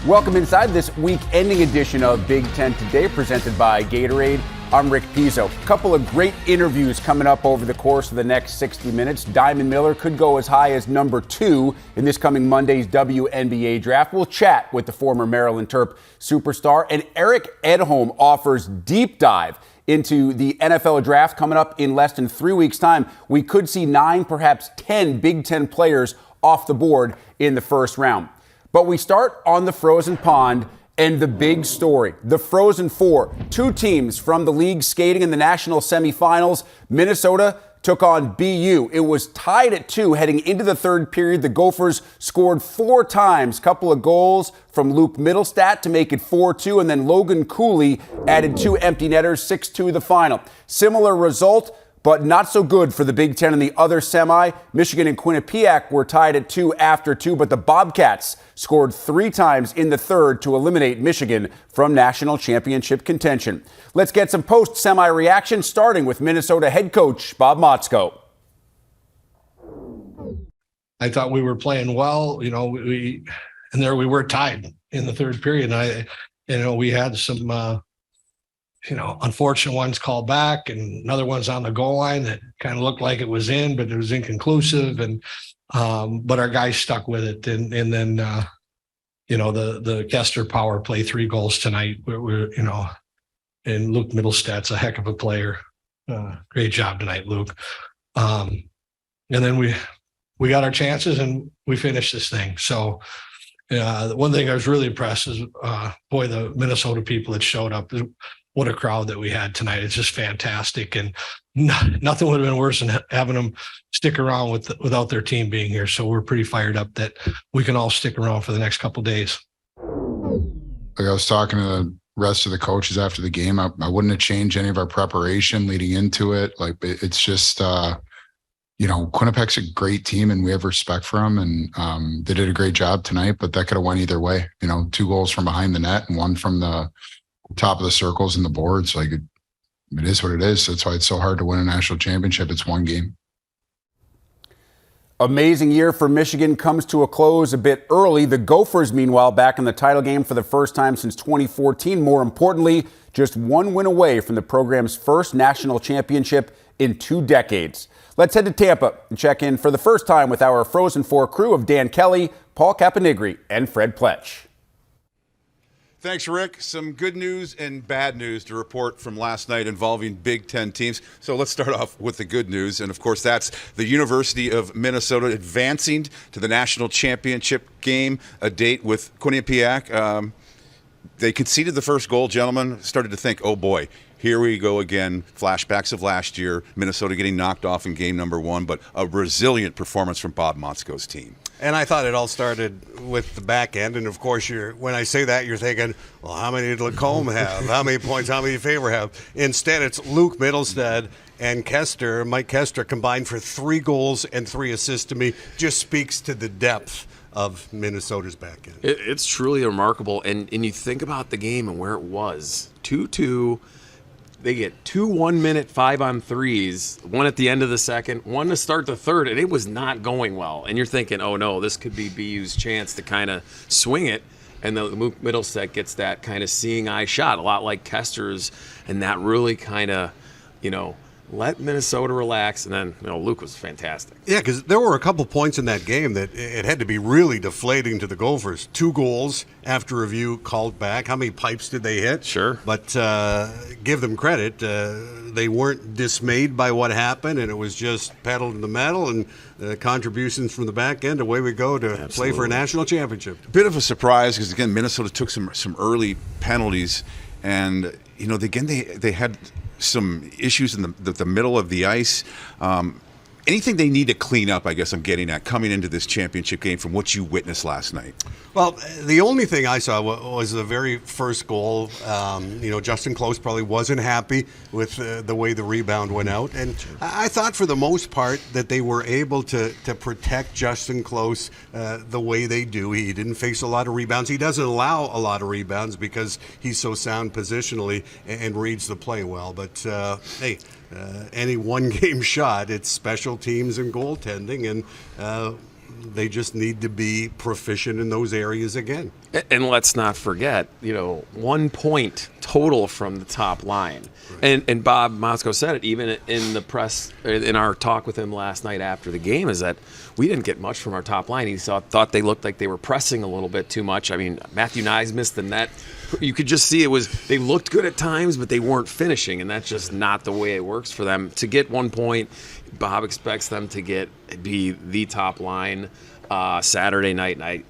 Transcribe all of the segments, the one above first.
Welcome inside this week-ending edition of Big Ten Today, presented by Gatorade. I'm Rick Pizzo. A couple of great interviews coming up over the course of the next 60 minutes. Diamond Miller could go as high as number 2 in this coming Monday's WNBA draft. We'll chat with the former Maryland Terp superstar. And Eric Edholm offers deep dive into the NFL draft coming up in less than 3 weeks' time. We could see 9, perhaps 10 Big Ten players off the board in the first round. But we start on the frozen pond and the big story, the Frozen Four. 2 teams from the league skating in the national semifinals. Minnesota took on BU. It was tied at 2 heading into the third period. The Gophers scored 4 times, couple of goals from Luke Middlestat to make it 4-2, and then Logan Cooley added 2 empty netters, 6-2 the final. Similar result, but not so good for the Big Ten in the other semi. Michigan and Quinnipiac were tied at 2 after 2, but the Bobcats scored 3 times in the third to eliminate Michigan from national championship contention. Let's get some post-semi reaction, starting with Minnesota head coach Bob Motzko. I thought we were playing well. We were tied in the third period. And we had some unfortunate ones called back and another one's on the goal line that kind of looked like it was in, but it was inconclusive. And, but our guys stuck with it. And then, the Kester power play 3 goals tonight. And Luke Middlestat's a heck of a player. Great job tonight, Luke. And then we got our chances and we finished this thing. So, the one thing I was really impressed is, the Minnesota people that showed up. What a crowd that we had tonight. It's just fantastic. And nothing would have been worse than having them stick around without their team being here. So we're pretty fired up that we can all stick around for the next couple of days. Like I was talking to the rest of the coaches after the game, I wouldn't have changed any of our preparation leading into it. Like it's just, Quinnipiac's a great team and we have respect for them. And they did a great job tonight, but that could have went either way. 2 goals from behind the net and 1 from the top of the circles and the boards. Like it is what it is. That's why it's so hard to win a national championship. It's 1 game. Amazing year for Michigan comes to a close a bit early. The Gophers, meanwhile, back in the title game for the first time since 2014. More importantly, just 1 win away from the program's first national championship in 2 decades. Let's head to Tampa and check in for the first time with our Frozen Four crew of Dan Kelly, Paul Caponigri, and Fred Pletch. Thanks, Rick. Some good news and bad news to report from last night involving Big Ten teams. So let's start off with the good news. And, of course, that's the University of Minnesota advancing to the national championship game, a date with Quinnipiac. They conceded the first goal, gentlemen. Started to think, oh, boy, here we go again. Flashbacks of last year, Minnesota getting knocked off in game number 1, but a resilient performance from Bob Motzko's team. And I thought it all started with the back end. And, of course, when I say that, you're thinking, well, how many did Lacombe have? How many points, how many Favor have? Instead, it's Luke Middlestat and Mike Kester combined for 3 goals and 3 assists. To me, just speaks to the depth of Minnesota's back end. It's truly remarkable. And you think about the game and where it was. 2-2. They get 2 1-minute 5-on-3s, 1 at the end of the second, 1 to start the third, and it was not going well. And you're thinking, oh, no, this could be BU's chance to kind of swing it. And the Middleset gets that kind of seeing eye shot, a lot like Kester's, and that really kind of, let Minnesota relax. And then, Luke was fantastic. Yeah, because there were a couple points in that game that it had to be really deflating to the Gophers. 2 goals after review called back. How many pipes did they hit? Sure. But give them credit. They weren't dismayed by what happened, and it was just pedal to the metal and contributions from the back end. Away we go to play for a national championship. Bit of a surprise because, again, Minnesota took some early penalties. And, they had some issues in the middle of the ice. Anything they need to clean up, I guess I'm getting at, coming into this championship game from what you witnessed last night? Well, the only thing I saw was the very first goal. Justin Close probably wasn't happy with the way the rebound went out. And I thought for the most part that they were able to protect Justin Close the way they do. He didn't face a lot of rebounds. He doesn't allow a lot of rebounds because he's so sound positionally and reads the play well. But, any one-game shot, it's special teams and goaltending. And they just need to be proficient in those areas again. And let's not forget, 1 point total from the top line. And Bob Motzko said it even in the press, in our talk with him last night after the game, is that we didn't get much from our top line. He thought they looked like they were pressing a little bit too much. I mean, Matthew Nyes missed the net. You could just see they looked good at times, but they weren't finishing, and that's just not the way it works for them. To get 1 point, Bob expects them to be the top line Saturday night, and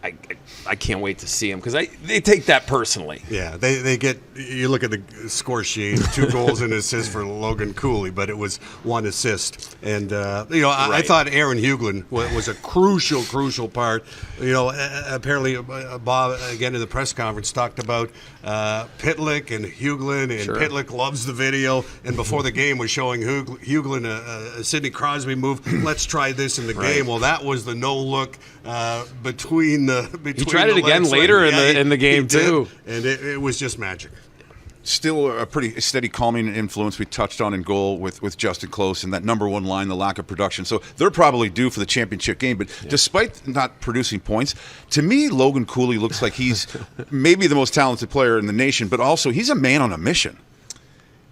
I can't wait to see them because they take that personally. Yeah, they get. You look at the score sheet: 2 goals and assists for Logan Cooley, but it was 1 assist. And I thought Aaron Huglin was a crucial part. Apparently Bob again in the press conference talked about Pitlick and Huglin, and Sure. Pitlick loves the video. And before the game was showing Huglin a Sidney Crosby move. Let's try this in the game. Well, that was the no look. Between He tried it again later in the game too, and it was just magic. Still a pretty steady calming influence we touched on in goal with Justin Close and that number 1 line, the lack of production. So they're probably due for the championship game. But despite not producing points, to me, Logan Cooley looks like he's maybe the most talented player in the nation, but also he's a man on a mission.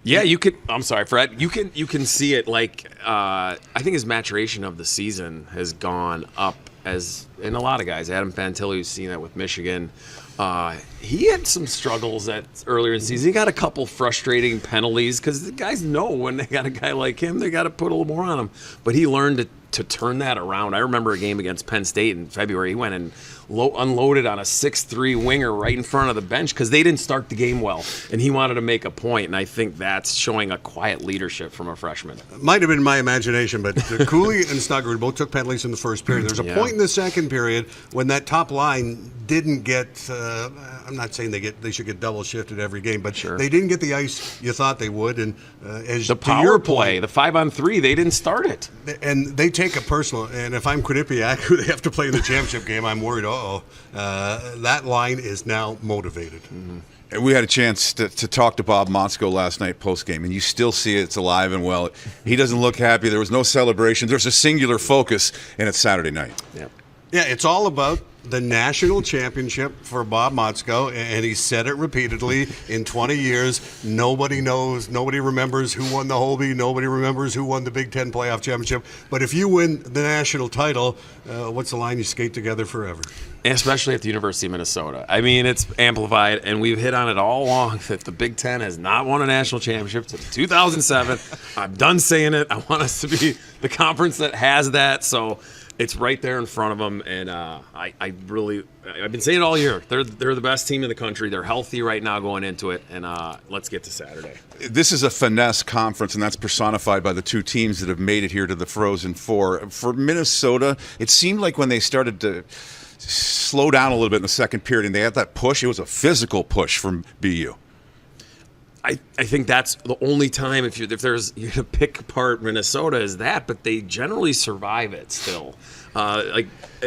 Yeah, you could. I'm sorry, Fred. You can see it. I think his maturation of the season has gone up, and a lot of guys. Adam Fantilli's seen that with Michigan. He had some struggles earlier in the season. He got a couple frustrating penalties because the guys know when they got a guy like him, they got to put a little more on him. But he learned to turn that around. I remember a game against Penn State in February. He went and unloaded on a 6'3" winger right in front of the bench because they didn't start the game well, and he wanted to make a point. And I think that's showing a quiet leadership from a freshman. Might have been my imagination, but Cooley and Stuggered both took penalties in the first period. There's a point in the second period when that top line didn't get. I'm not saying they should get double shifted every game, but Sure. They didn't get the ice you thought they would. And as The to power your play, point, the 5-on-3, they didn't start it. and they take a personal. And if I'm Quinnipiac, who they have to play in the championship game, I'm worried. That line is now motivated. Mm-hmm. And we had a chance to talk to Bob Motzko last night post-game, and you still see it's alive and well. He doesn't look happy. There was no celebration. There's a singular focus, and it's Saturday night. Yep. Yeah, it's all about the national championship for Bob Motzko, and he said it repeatedly. In 20 years, nobody knows, nobody remembers who won the Hobie, nobody remembers who won the Big Ten playoff championship. But if you win the national title, what's the line? You skate together forever. And especially at the University of Minnesota. I mean, it's amplified, and we've hit on it all along that the Big Ten has not won a national championship since 2007. I'm done saying it. I want us to be the conference that has that. So it's right there in front of them, and I've been saying it all year. They're the best team in the country. They're healthy right now going into it, and let's get to Saturday. This is a finesse conference, and that's personified by the 2 teams that have made it here to the Frozen Four. For Minnesota, it seemed like when they started to slow down a little bit in the second period and they had that push, it was a physical push from BU. I think that's the only time if you're going to pick apart Minnesota is that, but they generally survive it still. Like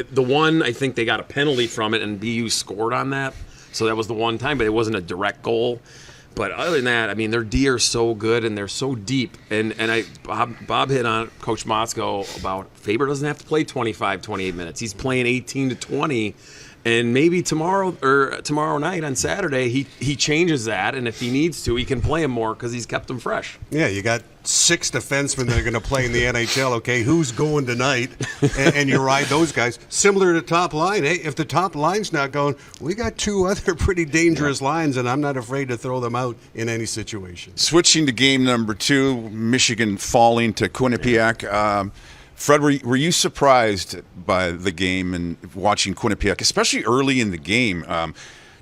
the one, I think they got a penalty from it and BU scored on that. So that was the one time, but it wasn't a direct goal. But other than that, I mean, their D are so good and they're so deep. And Bob hit on Coach Motzko about Faber doesn't have to play 25, 28 minutes. He's playing 18 to 20. And maybe tomorrow night on Saturday, he changes that. And if he needs to, he can play him more because he's kept them fresh. Yeah, you got 6 defensemen that are going to play in the NHL. Okay, who's going tonight? And you ride those guys. Similar to top line. Hey, if the top line's not going, we got 2 other pretty dangerous lines, and I'm not afraid to throw them out in any situation. Switching to game number 2, Michigan falling to Quinnipiac. Fred, were you surprised by the game and watching Quinnipiac, especially early in the game?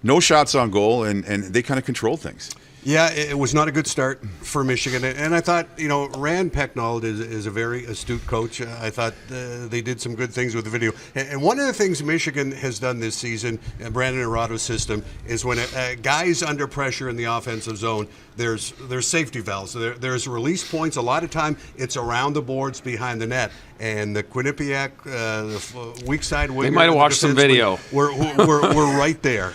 No shots on goal, and they kind of controlled things. Yeah, it was not a good start for Michigan. And I thought, Rand Pecknold is a very astute coach. I thought they did some good things with the video. And one of the things Michigan has done this season, Brandon Arado's system, is when a guy's under pressure in the offensive zone, there's safety valves. There's release points. A lot of time it's around the boards behind the net. and the Quinnipiac, the weak side winger. They might have watched some video. We're right there.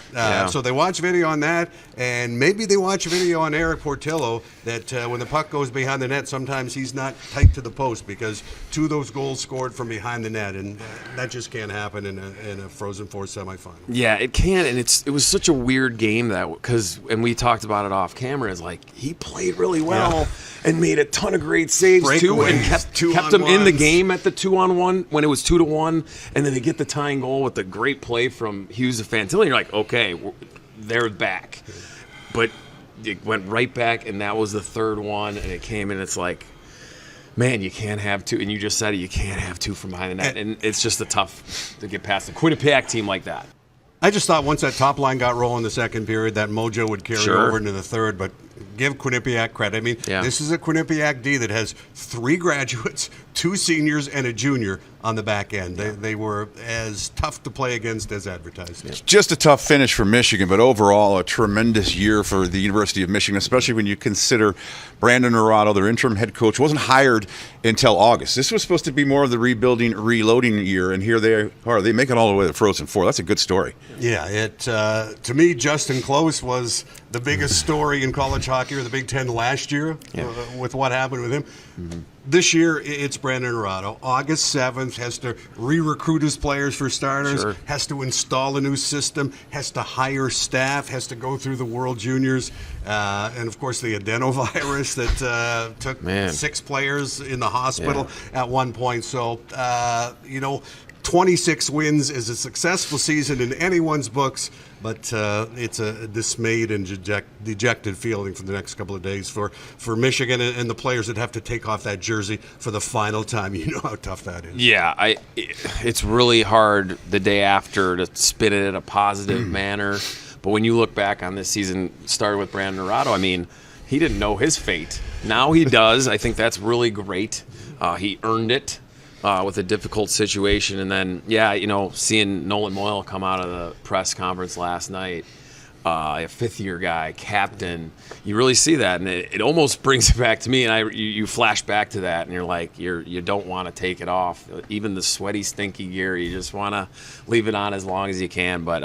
So they watch video on that, and maybe they watch video on Eric Portillo that when the puck goes behind the net, sometimes he's not tight to the post because 2 of those goals scored from behind the net, and that just can't happen in a Frozen Four semifinal. Yeah, it can, and it was such a weird game and we talked about it off camera. Is like he played really well and made a ton of great saves too, and kept him in the game at the 2-on-1 when it was 2-1, and then they get the tying goal with the great play from Hughes to Fantilli. You're like, okay, they're back, but it went right back, and that was the third one, and it came in. It's like, man, you can't have 2, and you just said it, you can't have 2 from behind the net, and it's just tough to get past the Quinnipiac team like that. I just thought once that top line got rolling in the second period, that mojo would carry over into the third, but give Quinnipiac credit. I mean, this is a Quinnipiac D that has 3 graduates, 2 seniors, and a junior on the back end. They were as tough to play against as advertised. It's just a tough finish for Michigan, but overall a tremendous year for the University of Michigan, especially when you consider Brandon Naurato, their interim head coach, wasn't hired until August. This was supposed to be more of the rebuilding, reloading year, and here they are. They make it all the way to the Frozen Four. That's a good story. Yeah, to me, Justin Close was the biggest story in college hockey or the Big Ten last year with what happened with him. Mm-hmm. This year, it's Brandon Naurato. August 7th, has to re-recruit his players for starters, has to install a new system, has to hire staff, has to go through the World Juniors, and, of course, the adenovirus that took 6 players in the hospital at one point. So, 26 wins is a successful season in anyone's books, but it's a dismayed and dejected feeling for the next couple of days for Michigan and the players that have to take off that jersey for the final time. You know how tough that is. Yeah, it's really hard the day after to spin it in a positive manner. But when you look back on this season, started with Brandon Naurato, I mean, he didn't know his fate. Now he does. I think that's really great. He earned it. With a difficult situation. And then, seeing Nolan Moyle come out of the press conference last night, a 5th-year guy, captain, you really see that. And it almost brings it back to me. And you flash back to that, and you're like, you don't want to take it off. Even the sweaty, stinky gear, you just want to leave it on as long as you can. But,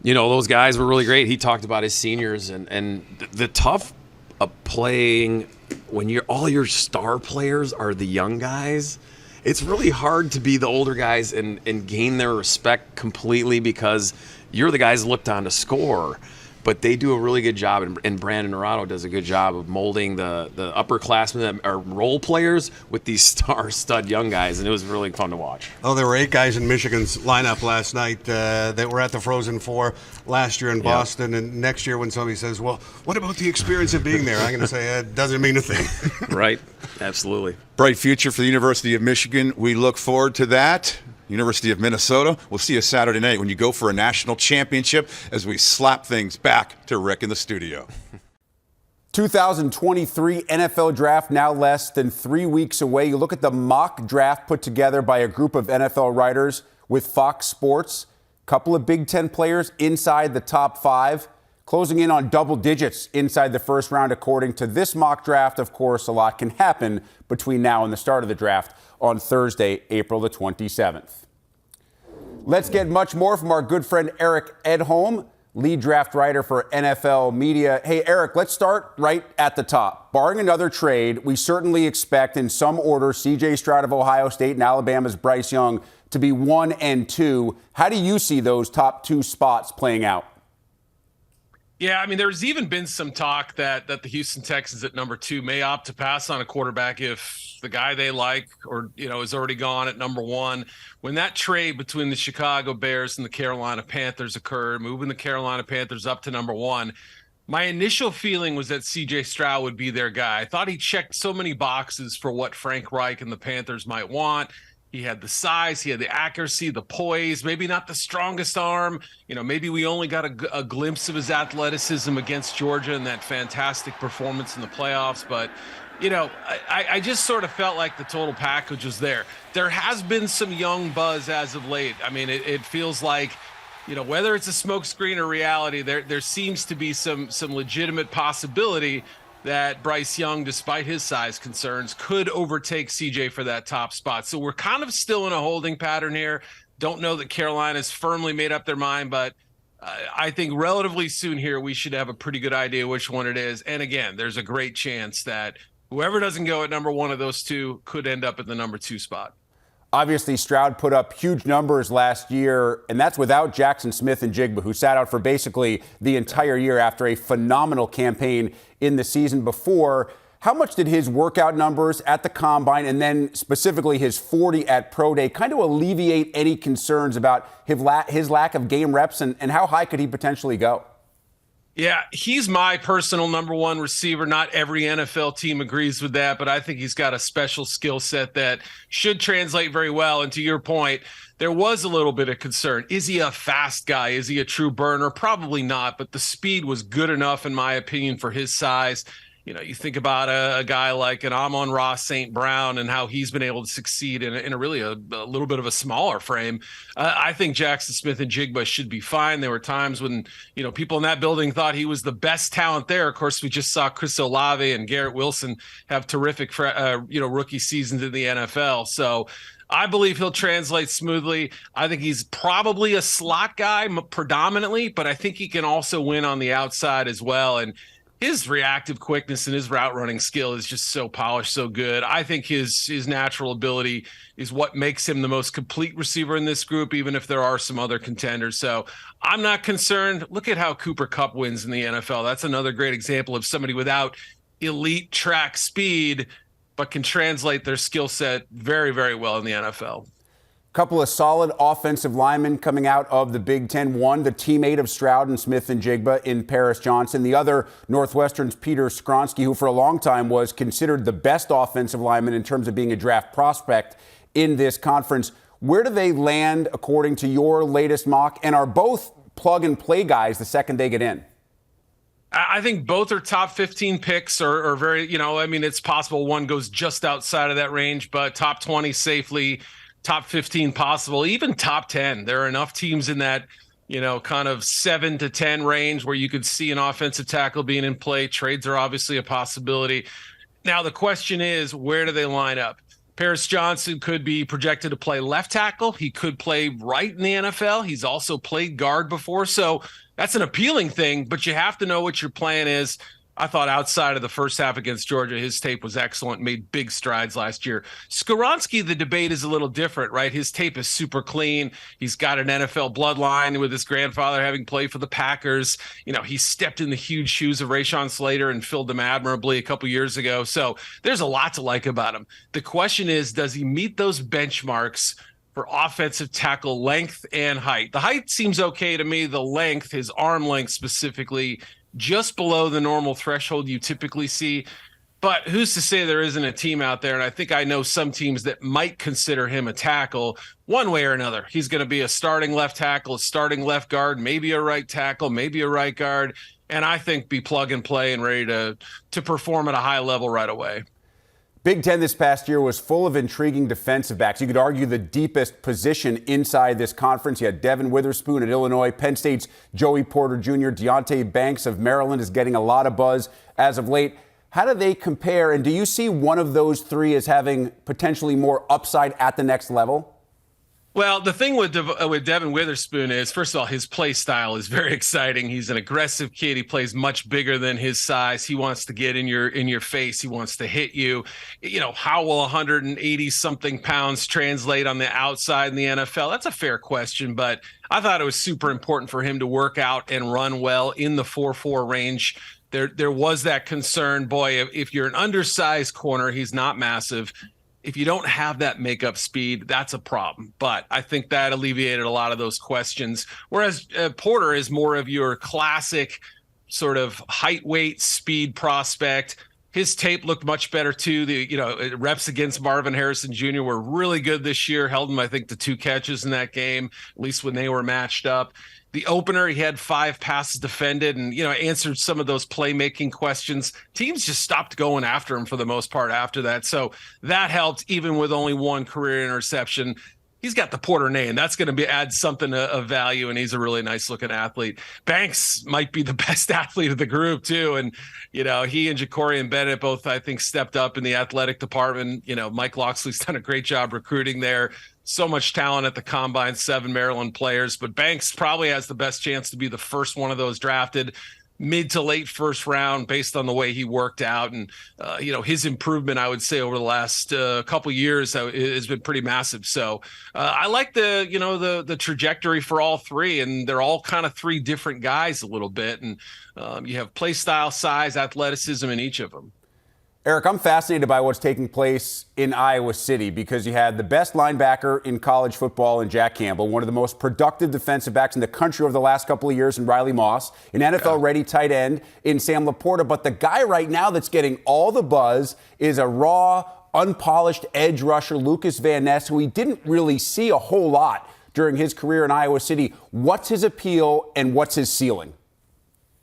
those guys were really great. He talked about his seniors and the tough of playing when all your star players are the young guys. It's really hard to be the older guys and gain their respect completely because you're the guys looked on to score. But they do a really good job, and Brandon Naurato does a good job of molding the upperclassmen that are role players with these star-stud young guys, and it was really fun to watch. Oh, there were 8 guys in Michigan's lineup last night that were at the Frozen Four last year in Boston, and next year when somebody says, well, what about the experience of being there? I'm going to say it doesn't mean a thing. Right, absolutely. Bright future for the University of Michigan. We look forward to that. University of Minnesota. We'll see you Saturday night when you go for a national championship as we slap things back to Rick in the studio. 2023 NFL Draft now less than 3 weeks away. You look at the mock draft put together by a group of NFL writers with Fox Sports. A couple of Big Ten players inside the top 5, closing in on double digits inside the first round according to this mock draft. Of course, a lot can happen between now and the start of the draft on Thursday, April the 27th. Let's get much more from our good friend Eric Edholm, lead draft writer for NFL Media. Hey, Eric, let's start right at the top. Barring another trade, we certainly expect in some order C.J. Stroud of Ohio State and Alabama's Bryce Young to be 1 and 2. How do you see those top 2 spots playing out? Yeah, I mean, there's even been some talk that the Houston Texans at number 2 may opt to pass on a quarterback if the guy they like or, is already gone at number 1. When that trade between the Chicago Bears and the Carolina Panthers occurred, moving the Carolina Panthers up to number 1, my initial feeling was that C.J. Stroud would be their guy. I thought he checked so many boxes for what Frank Reich and the Panthers might want. He had the size, he had the accuracy, the poise, maybe not the strongest arm. Maybe we only got a glimpse of his athleticism against Georgia in that fantastic performance in the playoffs. But, I just sort of felt like the total package was there. There has been some young buzz as of late. I mean, it feels like, whether it's a smokescreen or reality, there seems to be some legitimate possibility that Bryce Young, despite his size concerns, could overtake CJ for that top spot. So we're kind of still in a holding pattern here. Don't know that Carolina's firmly made up their mind, but I think relatively soon here we should have a pretty good idea which one it is. And again, there's a great chance that whoever doesn't go at number one of those two could end up at the number 2 spot. Obviously, Stroud put up huge numbers last year, and that's without Jackson Smith and Jigba, who sat out for basically the entire year after a phenomenal campaign in the season before. How much did his workout numbers at the Combine and then specifically his 40 at Pro Day kind of alleviate any concerns about his lack of game reps, and how high could he potentially go? Yeah, he's my personal number 1 receiver. Not every NFL team agrees with that, but I think he's got a special skill set that should translate very well. And to your point, there was a little bit of concern. Is he a fast guy? Is he a true burner? Probably not, but the speed was good enough, in my opinion, for his size. You know, you think about a guy like an Amon-Ra St. Brown and how he's been able to succeed in a really a little bit of a smaller frame. I think Jackson Smith and Jigba should be fine. There were times when, you know, people in that building thought he was the best talent there. Of course, we just saw Chris Olave and Garrett Wilson have terrific, rookie seasons in the NFL. So I believe he'll translate smoothly. I think he's probably a slot guy predominantly, but I think he can also win on the outside as well. And his reactive quickness and his route running skill is just so polished, so good. I think his natural ability is what makes him the most complete receiver in this group, even if there are some other contenders. So I'm not concerned. Look at how Cooper Kupp wins in the NFL. That's another great example of somebody without elite track speed, but can translate their skill set very, very well in the NFL. Couple of solid offensive linemen coming out of the Big Ten. One, the teammate of Stroud and Smith and Jigba in Paris Johnson. The other, Northwestern's Peter Skronsky, who for a long time was considered the best offensive lineman in terms of being a draft prospect in this conference. Where do they land according to your latest mock? And are both plug-and-play guys the second they get in? I think both are top 15 picks or very, it's possible one goes just outside of that range, but top 20 safely, top 15 possible, even top 10. There are enough teams in that, kind of 7 to 10 range where you could see an offensive tackle being in play. Trades are obviously a possibility. Now, the question is, where do they line up? Paris Johnson could be projected to play left tackle. He could play right in the NFL. He's also played guard before. So that's an appealing thing, but you have to know what your plan is. I thought outside of the first half against Georgia, his tape was excellent, made big strides last year. Skronsky, the debate is a little different, right? His tape is super clean. He's got an NFL bloodline with his grandfather having played for the Packers. He stepped in the huge shoes of Rashawn Slater and filled them admirably a couple years ago. So there's a lot to like about him. The question is, does he meet those benchmarks for offensive tackle length and height? The height seems okay to me. The length, his arm length specifically, just below the normal threshold you typically see. But who's to say there isn't a team out there? And I think I know some teams that might consider him a tackle one way or another. He's going to be a starting left tackle, a starting left guard, maybe a right tackle, maybe a right guard. And I think be plug and play and ready to perform at a high level right away. Big Ten this past year was full of intriguing defensive backs. You could argue the deepest position inside this conference. You had Devin Witherspoon at Illinois, Penn State's Joey Porter Jr., Deonte Banks of Maryland is getting a lot of buzz as of late. How do they compare, and do you see one of those three as having potentially more upside at the next level? Well, the thing with Devin Witherspoon is, first of all, his play style is very exciting. He's an aggressive kid. He plays much bigger than his size. He wants to get in your face. He wants to hit you. How will 180 something pounds translate on the outside in the NFL? That's a fair question, but I thought it was super important for him to work out and run well in the 4.4 range. There was that concern. Boy, if you're an undersized corner, he's not massive. If you don't have that makeup speed, that's a problem. But I think that alleviated a lot of those questions. Whereas Porter is more of your classic sort of height, weight, speed prospect. His tape looked much better too. The reps against Marvin Harrison Jr. were really good this year. Held him, I think, to 2 catches in that game, at least when they were matched up. The opener, he had 5 passes defended and, answered some of those playmaking questions. Teams just stopped going after him for the most part after that. So that helped, even with only 1 career interception. he's got the Porter name. That's going to add something of value, and he's a really nice looking athlete. Banks might be the best athlete of the group too, and he and Ja'Cory Bennett both, I think, stepped up in the athletic department. Mike Loxley's done a great job recruiting there. So much talent at the combine, 7 Maryland players, but Banks probably has the best chance to be the first one of those drafted mid to late first round based on the way he worked out. And, his improvement, I would say, over the last couple years has been pretty massive. So I like the trajectory for all three, and they're all kind of 3 different guys a little bit. And you have play style, size, athleticism in each of them. Eric, I'm fascinated by what's taking place in Iowa City because you had the best linebacker in college football in Jack Campbell, one of the most productive defensive backs in the country over the last couple of years in Riley Moss, an NFL-ready tight end in Sam Laporta. But the guy right now that's getting all the buzz is a raw, unpolished edge rusher, Lucas Van Ness, who we didn't really see a whole lot during his career in Iowa City. What's his appeal and what's his ceiling?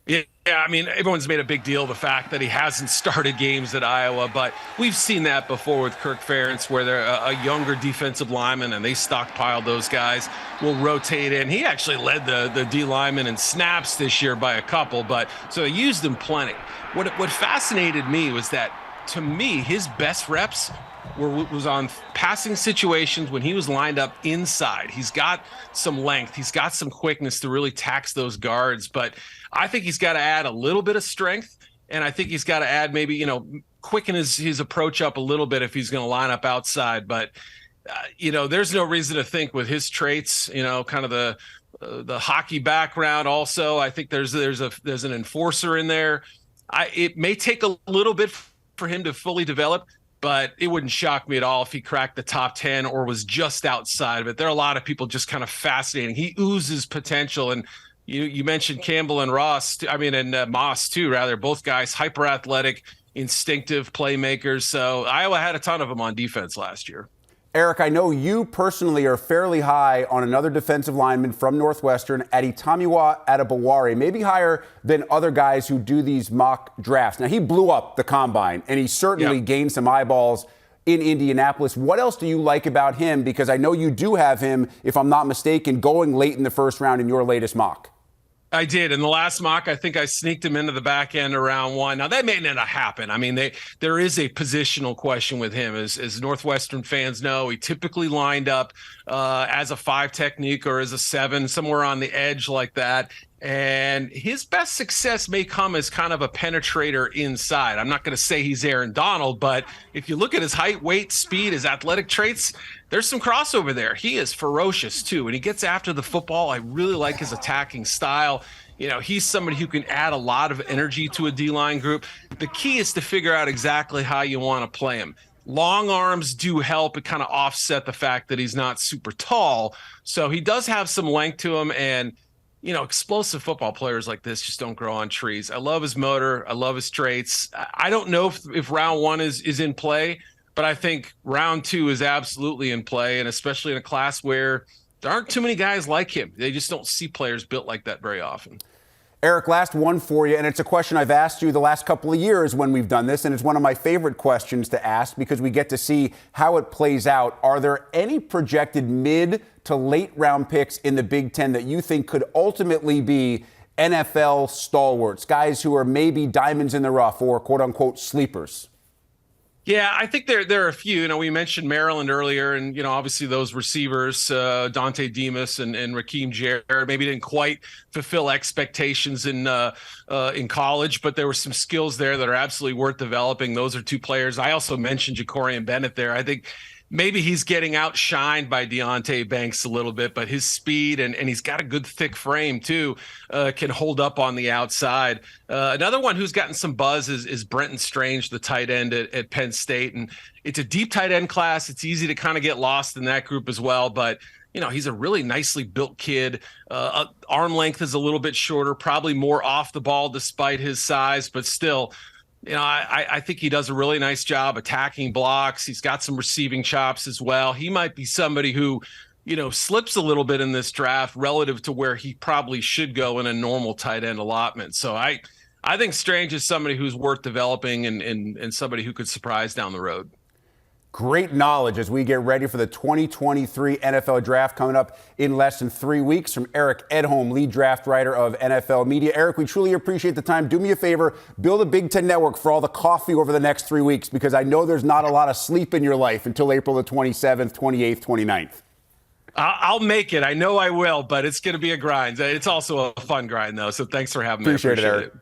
Yeah, I mean, everyone's made a big deal of the fact that he hasn't started games at Iowa, but we've seen that before with Kirk Ferentz, where they're a younger defensive lineman and they stockpile those guys, will rotate in. He actually led the D lineman in snaps this year by a couple, but so they used him plenty. What fascinated me was that, to me, his best reps was on passing situations when he was lined up inside. He's got some length. He's got some quickness to really tax those guards. But I think he's got to add a little bit of strength. And I think he's got to add maybe, quicken his approach up a little bit if he's going to line up outside. But, there's no reason to think with his traits, kind of the hockey background also. I think there's an enforcer in there. It may take a little bit for him to fully develop, but it wouldn't shock me at all if he cracked the top 10 or was just outside of it. There are a lot of people just kind of fascinating. He oozes potential. And you mentioned Campbell and Moss too, rather. Both guys, hyper athletic, instinctive playmakers. So Iowa had a ton of them on defense last year. Eric, I know you personally are fairly high on another defensive lineman from Northwestern, Adetomiwa Adebaware, maybe higher than other guys who do these mock drafts. Now, he blew up the combine, and he certainly gained some eyeballs in Indianapolis. What else do you like about him? Because I know you do have him, if I'm not mistaken, going late in the first round in your latest mock. I did. In the last mock, I think I sneaked him into the back end of round 1. Now, that may not happen. I mean, there is a positional question with him. As Northwestern fans know, he typically lined up as a 5 technique or as a 7, somewhere on the edge like that. And his best success may come as kind of a penetrator inside. I'm not going to say he's Aaron Donald, but if you look at his height, weight, speed, his athletic traits, there's some crossover there. He is ferocious too. When he gets after the football, I really like his attacking style. He's somebody who can add a lot of energy to a D-line group. The key is to figure out exactly how you want to play him. Long arms do help. It kind of offset the fact that he's not super tall. So he does have some length to him, and explosive football players like this just don't grow on trees. I love his motor. I love his traits. I don't know if round 1 is in play, but I think round 2 is absolutely in play, and especially in a class where there aren't too many guys like him. They just don't see players built like that very often. Eric, last one for you, and it's a question I've asked you the last couple of years when we've done this, and it's one of my favorite questions to ask because we get to see how it plays out. Are there any projected mid to late round picks in the Big Ten that you think could ultimately be NFL stalwarts, guys who are maybe diamonds in the rough or quote-unquote sleepers? Yeah, I think there are a few. We mentioned Maryland earlier, and obviously those receivers, Dante Demas and Raheem Jarrett, maybe didn't quite fulfill expectations in college, but there were some skills there that are absolutely worth developing. Those are 2 players. I also mentioned Ja'Cory Bennett there. I think maybe he's getting outshined by Deonte Banks a little bit, but his speed and he's got a good thick frame too, can hold up on the outside. Another one who's gotten some buzz is Brenton Strange, the tight end at Penn State. And it's a deep tight end class. It's easy to kind of get lost in that group as well. But, he's a really nicely built kid. Arm length is a little bit shorter, probably more off the ball despite his size, but still, I think he does a really nice job attacking blocks. He's got some receiving chops as well. He might be somebody who, slips a little bit in this draft relative to where he probably should go in a normal tight end allotment. So I think Strange is somebody who's worth developing and somebody who could surprise down the road. great knowledge as we get ready for the 2023 NFL Draft coming up in less than 3 weeks from Eric Edholm, lead draft writer of NFL Media. Eric, we truly appreciate the time. Do me a favor, build a Big Ten network for all the coffee over the next 3 weeks, because I know there's not a lot of sleep in your life until April the 27th, 28th, 29th. I'll make it. I know I will, but it's going to be a grind. It's also a fun grind, though. So thanks for having me. Appreciate it, Eric.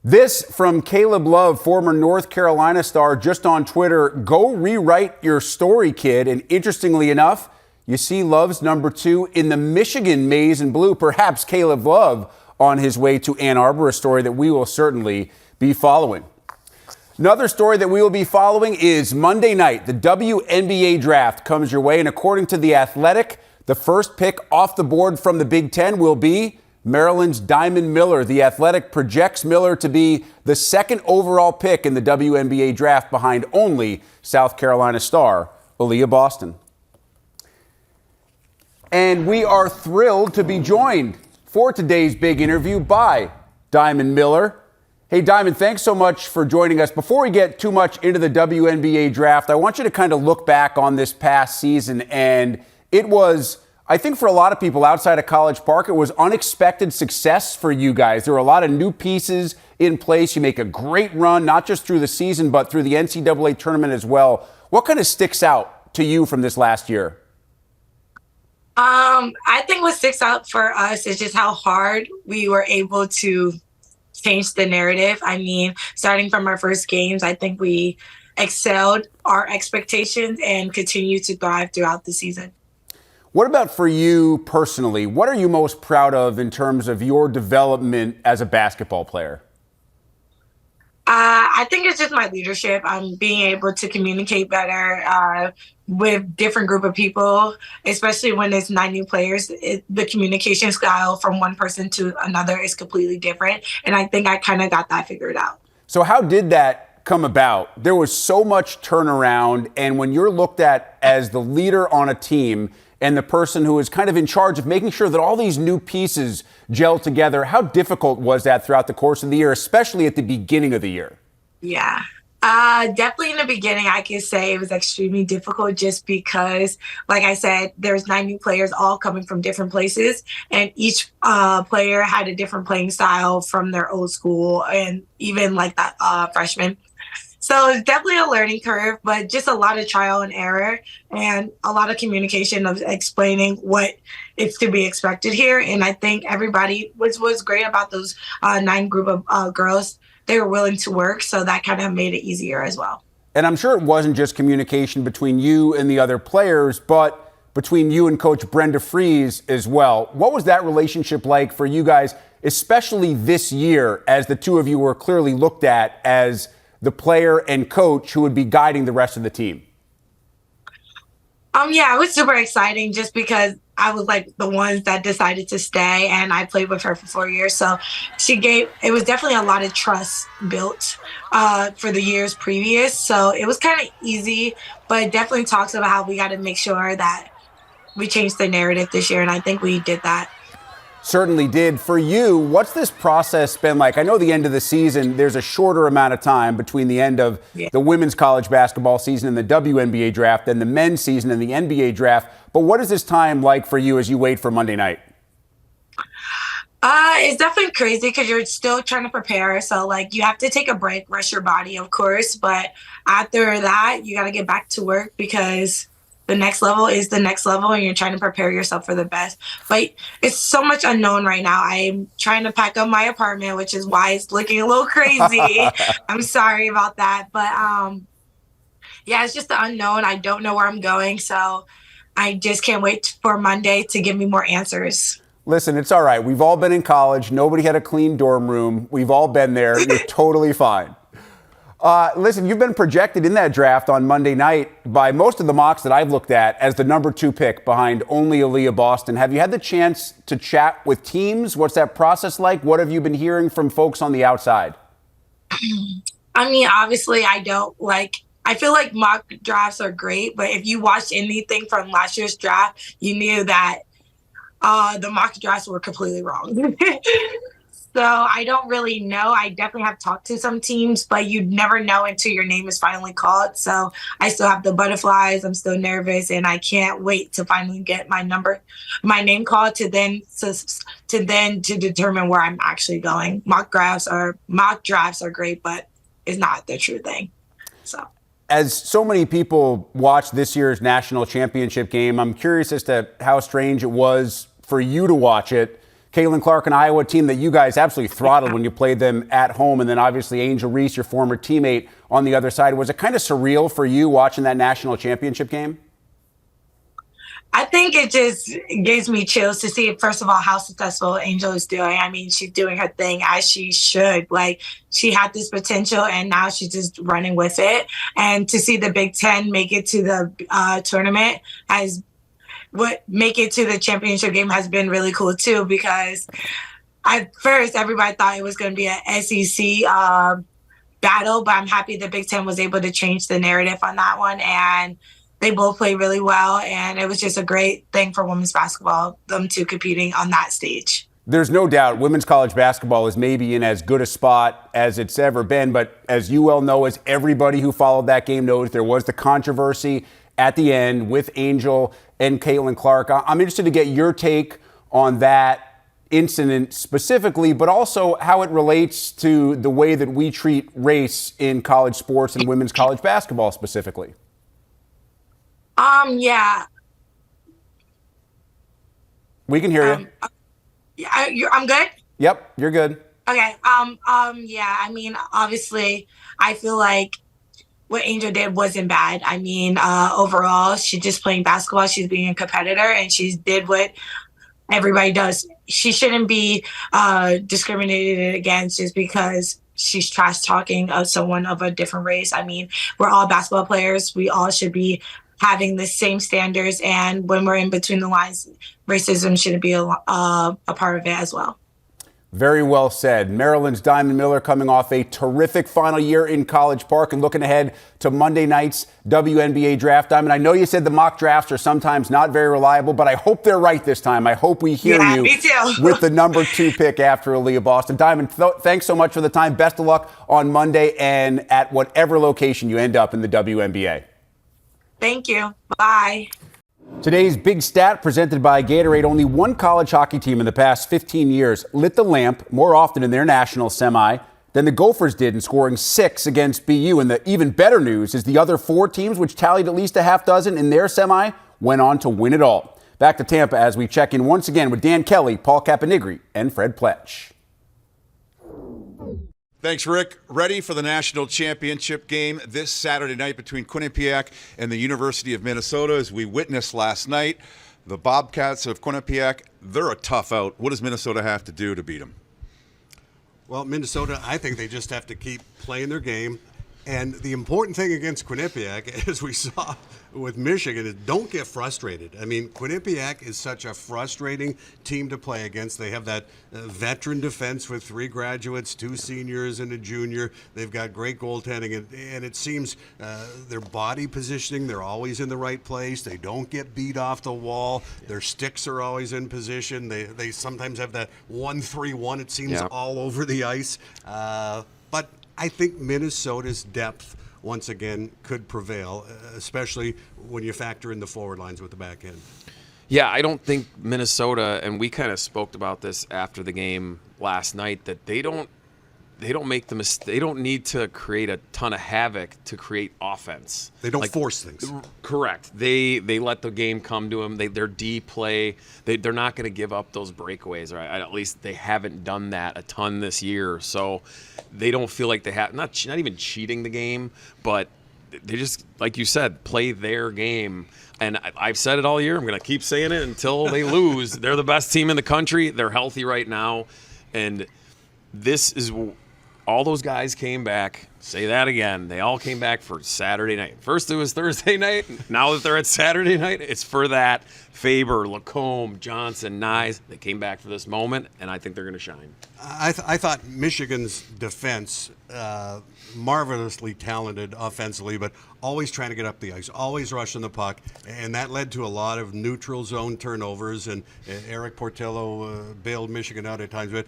This from Caleb Love, former North Carolina star, just on Twitter. Go rewrite your story, kid. And interestingly enough, you see Love's number 2 in the Michigan maize and blue. Perhaps Caleb Love on his way to Ann Arbor, a story that we will certainly be following. Another story that we will be following is Monday night. The WNBA draft comes your way. And according to The Athletic, the first pick off the board from the Big Ten will be Maryland's Diamond Miller. The Athletic projects Miller to be the second overall pick in the WNBA draft behind only South Carolina star Aaliyah Boston. And we are thrilled to be joined for today's big interview by Diamond Miller. Hey, Diamond, thanks so much for joining us. Before we get too much into the WNBA draft, I want you to kind of look back on this past season. And it was, I think for a lot of people outside of College Park, it was unexpected success for you guys. There were a lot of new pieces in place. You make a great run, not just through the season, but through the NCAA tournament as well. What kind of sticks out to you from this last year? I think what sticks out for us is just how hard we were able to change the narrative. I mean, starting from our first games, I think we excelled our expectations and continued to thrive throughout the season. What about for you personally? What are you most proud of in terms of your development as a basketball player? I think it's just my leadership. I'm being able to communicate better with different group of people, especially when it's 9 new players. The communication style from one person to another is completely different. And I think I kind of got that figured out. So how did that come about? There was so much turnaround. And when you're looked at as the leader on a team and the person who is kind of in charge of making sure that all these new pieces gel together, how difficult was that throughout the course of the year, especially at the beginning of the year? Yeah. Definitely in the beginning, I could say it was extremely difficult just because, like I said, there's 9 new players all coming from different places, and each player had a different playing style from their old school and even like that freshman. So it's definitely a learning curve, but just a lot of trial and error and a lot of communication of explaining what is to be expected here. And I think everybody, which was great about those 9 group of girls, they were willing to work. So that kind of made it easier as well. And I'm sure it wasn't just communication between you and the other players, but between you and Coach Brenda Fries as well. What was that relationship like for you guys, especially this year, as the two of you were clearly looked at as the player and coach who would be guiding the rest of the team? Yeah, it was super exciting just because I was like the ones that decided to stay, and I played with her for 4 years. So it was definitely a lot of trust built for the years previous. So it was kind of easy, but it definitely talks about how we got to make sure that we changed the narrative this year. And I think we did that. Certainly did. For you, what's this process been like? I know the end of the season, there's a shorter amount of time between the end of the women's college basketball season and the WNBA draft and the men's season and the NBA draft. But what is this time like for you as you wait for Monday night? It's definitely crazy because you're still trying to prepare. So, like, you have to take a break, rest your body, of course. But after that, you got to get back to work because the next level is the next level, and you're trying to prepare yourself for the best. But it's so much unknown right now. I'm trying to pack up my apartment, which is why it's looking a little crazy. I'm sorry about that. But, yeah, it's just the unknown. I don't know where I'm going. So I just can't wait for Monday to give me more answers. Listen, it's all right. We've all been in college. Nobody had a clean dorm room. We've all been there. You're totally fine. Listen, you've been projected in that draft on Monday night by most of the mocks that I've looked at as the number 2 pick behind only Aaliyah Boston. Have you had the chance to chat with teams? What's that process like? What have you been hearing from folks on the outside? I mean, obviously, I feel like mock drafts are great, but if you watched anything from last year's draft, you knew that the mock drafts were completely wrong. So I don't really know. I definitely have talked to some teams, but you'd never know until your name is finally called. So I still have the butterflies. I'm still nervous, and I can't wait to finally get my name called to determine where I'm actually going. Mock drafts are great, but it's not the true thing. So. As so many people watch this year's national championship game, I'm curious as to how strange it was for you to watch it. Caitlin Clark, an Iowa team that you guys absolutely throttled when you played them at home, and then obviously Angel Reese, your former teammate, on the other side. Was it kind of surreal for you watching that national championship game? I think it just gives me chills to see, first of all, how successful Angel is doing. I mean, she's doing her thing as she should. Like, she had this potential, and now she's just running with it. And to see the Big Ten make it to the tournament make it to the championship game has been really cool, too, because at first everybody thought it was going to be an SEC battle, but I'm happy the Big Ten was able to change the narrative on that one. And they both played really well, and it was just a great thing for women's basketball, them two competing on that stage. There's no doubt women's college basketball is maybe in as good a spot as it's ever been, but as you well know, as everybody who followed that game knows, there was the controversy at the end with Angel and Caitlin Clark. I'm interested to get your take on that incident specifically, but also how it relates to the way that we treat race in college sports and women's college basketball specifically. Yeah. We can hear you. I'm good? Yep, you're good. Okay. Yeah, I mean, obviously, I feel like what Angel did wasn't bad. I mean, overall, she's just playing basketball. She's being a competitor, and she did what everybody does. She shouldn't be discriminated against just because she's trash talking of someone of a different race. I mean, we're all basketball players. We all should be having the same standards, and when we're in between the lines, racism shouldn't be a part of it as well. Very well said. Maryland's Diamond Miller coming off a terrific final year in College Park and looking ahead to Monday night's WNBA draft. Diamond, I know you said the mock drafts are sometimes not very reliable, but I hope they're right this time. I hope we hear you with the number 2 pick after Aaliyah Boston. Diamond, thanks so much for the time. Best of luck on Monday and at whatever location you end up in the WNBA. Thank you. Bye. Today's big stat presented by Gatorade. Only one college hockey team in the past 15 years lit the lamp more often in their national semi than the Gophers did in scoring 6 against BU. And the even better news is the other 4 teams, which tallied at least a half dozen in their semi, went on to win it all. Back to Tampa as we check in once again with Dan Kelly, Paul Caponigri, and Fred Pletch. Thanks, Rick. Ready for the national championship game this Saturday night between Quinnipiac and the University of Minnesota. As we witnessed last night, the Bobcats of Quinnipiac, they're a tough out. What does Minnesota have to do to beat them? Well, Minnesota, I think they just have to keep playing their game. And the important thing against Quinnipiac, as we saw with Michigan, is don't get frustrated. I mean, Quinnipiac is such a frustrating team to play against. They have that veteran defense with 3 graduates, 2 seniors, and a junior. They've got great goaltending, and it seems their body positioning, they're always in the right place. They don't get beat off the wall. Their sticks are always in position. They sometimes have that 1-3-1, it seems, all over the ice. But I think Minnesota's depth, once again, could prevail, especially when you factor in the forward lines with the back end. Yeah, I don't think Minnesota, and we kind of spoke about this after the game last night, that they don't make the mistake. They don't need to create a ton of havoc to create offense. They don't force things. Correct. They let the game come to them. Their D play. They're not going to give up those breakaways. Right? At least they haven't done that a ton this year. So they don't feel like they have not even cheating the game, but they just, like you said, play their game. And I've said it all year. I'm going to keep saying it until they lose. They're the best team in the country. They're healthy right now, and this is. All those guys came back. Say that again. They all came back for Saturday night. First it was Thursday night. Now that they're at Saturday night, it's for that. Faber, Lacombe, Johnson, Nyes. They came back for this moment, and I think they're going to shine. I thought Michigan's defense, marvelously talented offensively, but always trying to get up the ice, always rushing the puck, and that led to a lot of neutral zone turnovers, and Eric Portillo bailed Michigan out at times. But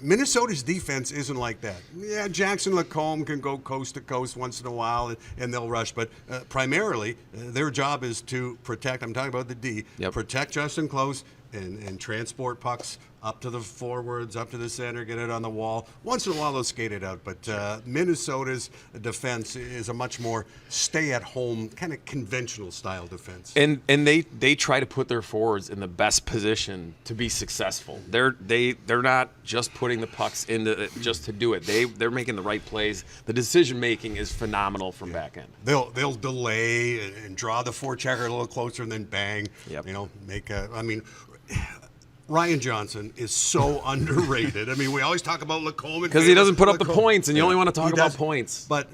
Minnesota's defense isn't like that. Yeah, Jackson Lacombe can go coast to coast once in a while and they'll rush, but primarily their job is to protect, I'm talking about the D, protect Justin Close and transport pucks up to the forwards, up to the center, get it on the wall. Once in a while they'll skate it out, but Minnesota's defense is a much more stay-at-home, kind of conventional style defense. And they try to put their forwards in the best position to be successful. They're not just putting the pucks into just to do it. They're making the right plays. The decision making is phenomenal from back end. They'll delay and draw the forechecker a little closer and then bang. Yep. Make a. I mean, Ryan Johnson is so underrated. I mean, we always talk about Lacombe because he doesn't put up the points, and you only want to talk about points. But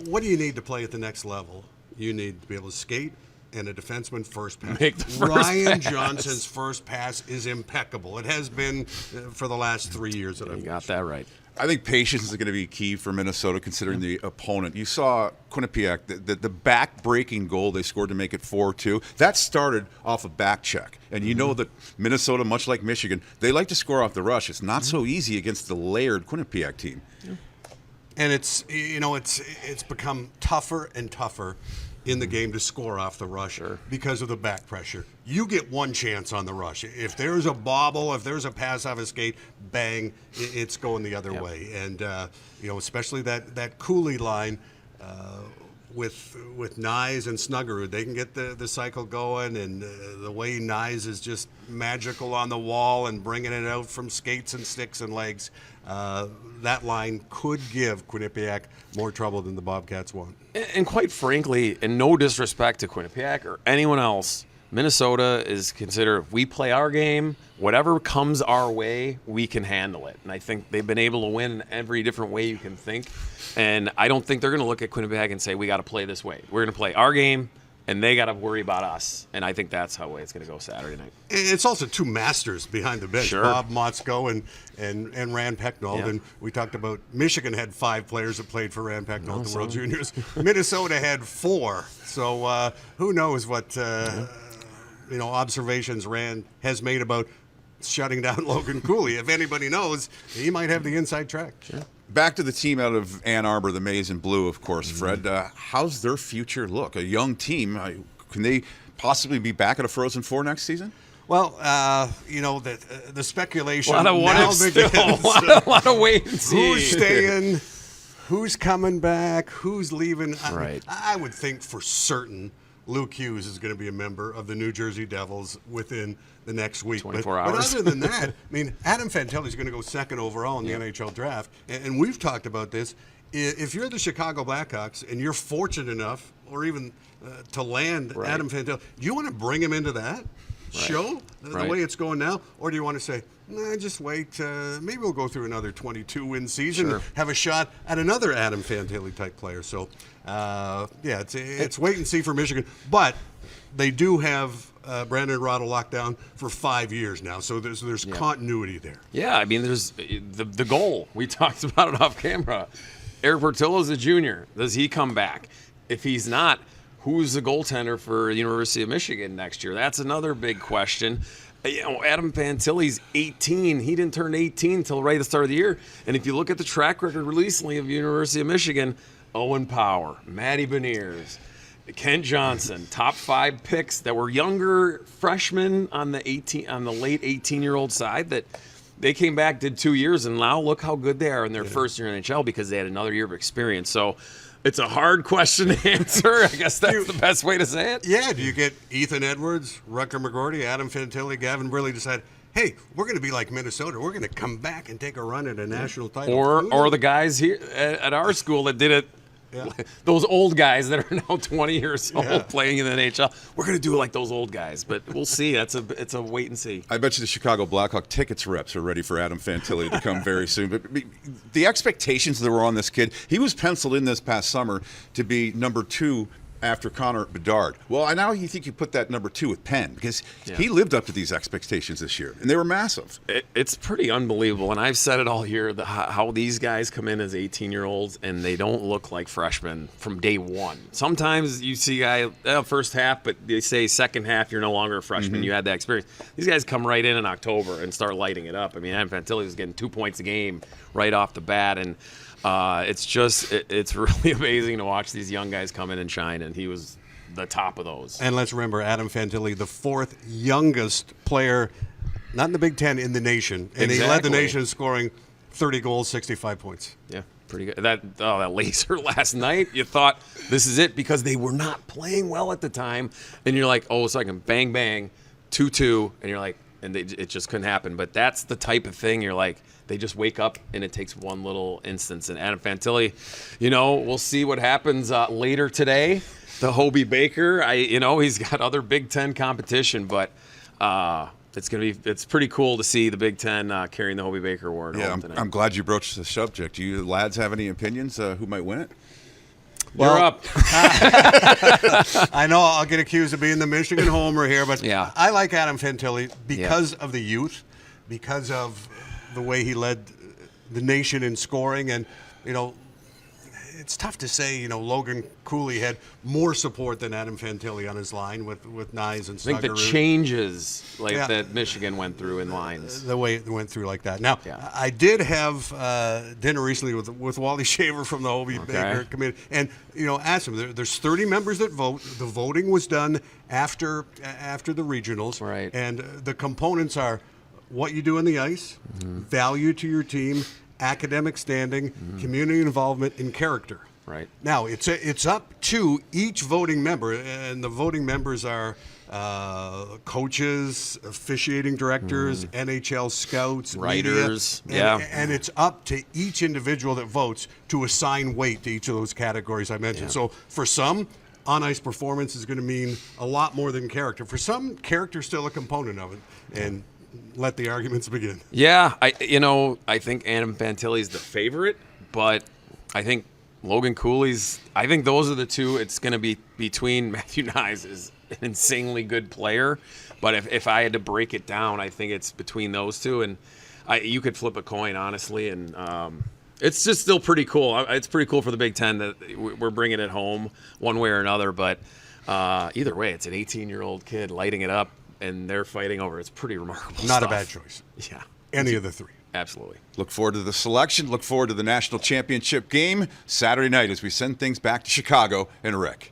what do you need to play at the next level? You need to be able to skate and a defenseman first pass. Ryan Johnson's first pass is impeccable. It has been for the last 3 years. You got that right. I think patience is going to be key for Minnesota considering the opponent. You saw Quinnipiac, the back-breaking goal they scored to make it 4-2. That started off a back check. And you know that Minnesota, much like Michigan, they like to score off the rush. It's not so easy against the layered Quinnipiac team. And it's become tougher and tougher in the game to score off the rush because of the back pressure. You get one chance on the rush. If there's a bobble, if there's a pass off a skate, bang, it's going the other way. And especially that Cooley line with Nyes and Snuggerud, they can get the cycle going. And the way Nyes is just magical on the wall and bringing it out from skates and sticks and legs. That line could give Quinnipiac more trouble than the Bobcats want. And quite frankly, and no disrespect to Quinnipiac or anyone else, Minnesota is considered, if we play our game, whatever comes our way, we can handle it. And I think they've been able to win in every different way you can think. And I don't think they're going to look at Quinnipiac and say, we got to play this way. We're going to play our game, and they got to worry about us. And I think that's how it's going to go Saturday night. It's also two masters behind the bench, Bob Motzko and Rand Pecknold. Yep. And we talked about Michigan had 5 players that played for Rand Pecknold at the World Juniors. Minnesota had 4. So who knows what observations Rand has made about shutting down Logan Cooley. If anybody knows, he might have the inside track. Sure. Back to the team out of Ann Arbor, the Maize and Blue, of course, Fred. How's their future look? A young team. Can they possibly be back at a Frozen Four next season? Well, the speculation now begins. A lot of wait and see. Who's staying? Who's coming back? Who's leaving? Right. I would think for certain Luke Hughes is going to be a member of the New Jersey Devils within the next week. 24 But hours. other than that, I mean, Adam Fantilli is going to go second overall in the NHL draft. And we've talked about this. If you're the Chicago Blackhawks and you're fortunate enough or even to land Adam Fantilli, do you want to bring him into that show the way it's going now? Or do you want to say, nah, just wait. Maybe we'll go through another 22-win season and have a shot at another Adam Fantilli type player. So, it's wait and see for Michigan. But they do have Brandon Rottle locked down for 5 years now. So there's continuity there. Yeah, I mean, there's the goal. We talked about it off camera. Eric Portillo's a junior. Does he come back? If he's not, who's the goaltender for the University of Michigan next year? That's another big question. Adam Fantilli's 18. He didn't turn 18 until right at the start of the year. And if you look at the track record recently of University of Michigan, Owen Power, Matty Beniers, Kent Johnson, top 5 picks that were younger freshmen on the late 18-year-old side that they came back, did 2 years, and now look how good they are in their first year in NHL because they had another year of experience. So it's a hard question to answer. I guess that's the best way to say it. Yeah. Do you get Ethan Edwards, Rutger McGroarty, Adam Fantilli, Gavin Briley decide, hey, we're going to be like Minnesota. We're going to come back and take a run at a national title. Or the guys here at our school that did it. Yeah. Those old guys that are now 20 years old playing in the NHL. We're going to do it like those old guys, but we'll see. It's a wait and see. I bet you the Chicago Blackhawk tickets reps are ready for Adam Fantilli to come very soon. But the expectations that were on this kid, he was penciled in this past summer to be number 2 after Connor Bedard. Well, I now think you put that number 2 with Penn because Yeah. he lived up to these expectations this year, and they were massive. It's pretty unbelievable, and I've said it all year, how these guys come in as 18-year-olds, and they don't look like freshmen from day one. Sometimes you see a guy, first half, but they say second half, you're no longer a freshman. You had that experience. These guys come right in October and start lighting it up. I mean, Adam Fantilli was getting 2 points a game right off the bat, and it's really amazing to watch these young guys come in and shine, and he was the top of those. And let's remember, Adam Fantilli, the 4th youngest player, not in the Big Ten, in the nation. And he led the nation scoring 30 goals, 65 points. Yeah, pretty good. That laser last night, you thought this is it because they were not playing well at the time. And you're like, oh, second, bang, bang, 2-2. And you're like, and it just couldn't happen. But that's the type of thing you're like, they just wake up and it takes one little instance. And Adam Fantilli, we'll see what happens later today. The Hobie Baker, he's got other Big Ten competition, but it's pretty cool to see the Big Ten carrying the Hobie Baker Award. Yeah, home tonight. I'm glad you broached the subject. Do you lads have any opinions who might win it? You're up. I know I'll get accused of being the Michigan homer here, but Yeah. I like Adam Fantilli because of the youth, because of the way he led the nation in scoring. And, it's tough to say, Logan Cooley had more support than Adam Fantilli on his line with Nyes and I think the Snuggerud. changes that Michigan went through in lines. The way it went through like that. Now, Yeah. I did have dinner recently with Wally Shaver from the Hobie Baker committee, and asked him. There's 30 members that vote. The voting was done after the regionals, Right. And the components are what you do on the ice, value to your team, academic standing, community involvement, and character. Right. Now, it's up to each voting member, and the voting members are coaches, officiating directors, NHL scouts, Writers, media, and it's up to each individual that votes to assign weight to each of those categories I mentioned. Yeah. So for some, on-ice performance is going to mean a lot more than character. For some, character's still a component of it, and let the arguments begin. Yeah, I think Adam Fantilli's the favorite, but I think Logan Cooley's. I think those are the two. It's going to be between Matthew Nyes is an insanely good player, but if I had to break it down, I think it's between those two, and you could flip a coin honestly, and it's just still pretty cool. It's pretty cool for the Big Ten that we're bringing it home one way or another, but either way, it's an 18-year-old kid lighting it up. And they're fighting over. It's pretty remarkable. Not stuff. a bad choice. Yeah. Any of the three. Absolutely. Look forward to the selection. Look forward to the national championship game Saturday night as we send things back to Chicago and Rick.